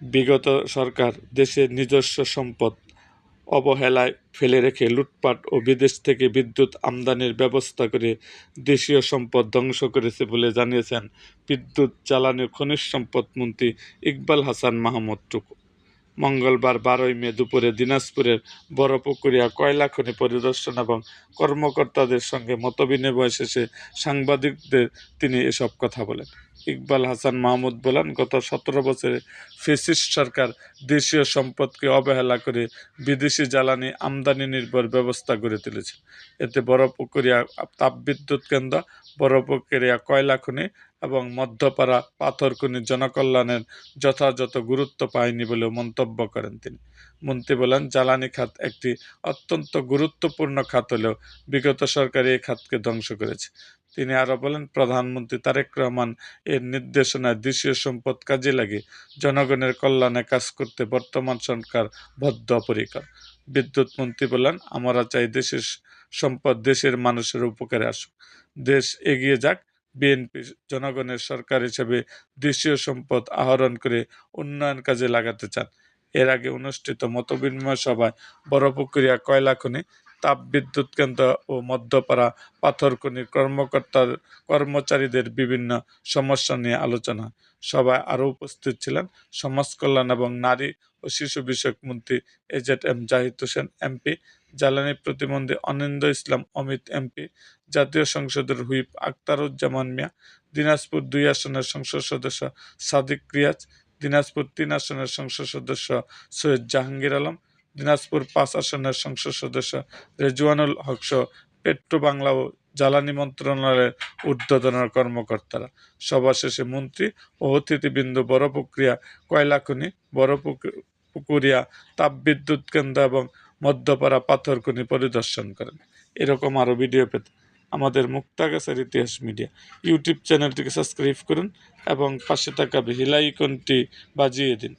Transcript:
বিগত সরকার দেশের নিজস্ব সম্পদ অবহেলায় ফেলে রেখে লুটপাট ও বিদেশ থেকে বিদ্যুৎ আমদানির ব্যবস্থা করে দেশীয় সম্পদ ধ্বংস করেছে বলে জানিয়েছেন বিদ্যুৎ, জ্বালানি ও খনিজ সম্পদ মন্ত্রী ইকবাল হাসান মাহমুদ টুকু। মঙ্গলবার 12 মে দুপুরে দিনাজপুরের বড়পুকুরিয়া কয়লা খনি পরিদর্শন এবং কর্মকর্তাদের সঙ্গে মতবিনিময় শেষে সাংবাদিকদের তিনি এসব কথা বলেন। ইকবাল হাসান মাহমুদ বলেন, গত 17 বছরে ফ্যাসিস্ট সরকার দেশীয় সম্পদকে অবহেলা করে বিদেশি জ্বালানি আমদানি নির্ভর ব্যবস্থা গড়ে তুলেছে। এতে বড়পুকুরিয়া তাপবিদ্যুৎ কেন্দ্র, বড়পুকুরিয়া কয়লা খনি এবং মধ্যপাড়া পাথর খনি জনকল্যাণের যথাযথ গুরুত্ব পায়নি বলেও মন্তব্য করেন তিনি। মন্ত্রী বলেন, জ্বালানি খাত একটি অত্যন্ত গুরুত্বপূর্ণ খাত হলেও বিগত সরকার এই খাতকে ধ্বংস করেছে। তিনি আরও বলেন, প্রধানমন্ত্রী তারেক রহমান এর নির্দেশনায় দেশীয় সম্পদ কাজে লাগিয়ে জনগণের কল্যাণে কাজ করতে বর্তমান সরকার বদ্ধপরিকর। বিদ্যুৎ মন্ত্রী বলেন, আমরা চাই দেশের সম্পদ দেশের মানুষের উপকারে আসুক, দেশ এগিয়ে যাক। বিএনপি জনগণের সরকার হিসেবে দেশীয় সম্পদ আহরণ করে উন্নয়ন কাজে লাগাতে চান। এর আগে অনুষ্ঠিত মতবিনিময় সভায় বড়পুকুরিয়া কয়লা খনি, তাপবিদ্যুৎ কেন্দ্র ও মধ্যপাড়া পাথর খনির কর্মচারীদের বিভিন্ন সমস্যা নিয়ে আলোচনা হয়। সভায় আরও উপস্থিত ছিলেন সমাজ কল্যাণ এবং নারী ও শিশু বিষয়ক মন্ত্রী এজেড.এম জাহিদ হোসেন এমপি, জ্বালানি প্রতিমন্ত্রী অনিন্দ ইসলাম অমিত এমপি, জাতীয় সংসদের হুইপ আখতারুজ্জামান মিয়া, দিনাজপুর 2 আসনের সংসদ সদস্য সাদিক রিয়াজ, দিনাজপুর 3 আসনের সংসদ সদস্য সৈয়দ জাহাঙ্গীর আলম, দিনাজপুর 5 আসনের সংসদ সদস্য রেজওয়ানুল হক সহ পেট্রো বাংলা ও জ্বালানি মন্ত্রণালয়ের ঊর্ধ্বতন কর্মকর্তারা। সভা শেষে মন্ত্রী ও অতিথিবৃন্দ বড়পুকুরিয়া কয়লা খনি, বড়পুকুরিয়া তাপবিদ্যুৎ কেন্দ্র এবং মধ্যপাড়া পাথর খনি পরিদর্শন করেন। এরকম আরও ভিডিও পেতে আমাদের মুক্তাগাছার ইতিহাস মিডিয়া ইউটিউব চ্যানেলটিকে সাবস্ক্রাইব করুন এবং পাশে থাকা বেল আইকনটি বাজিয়ে দিন।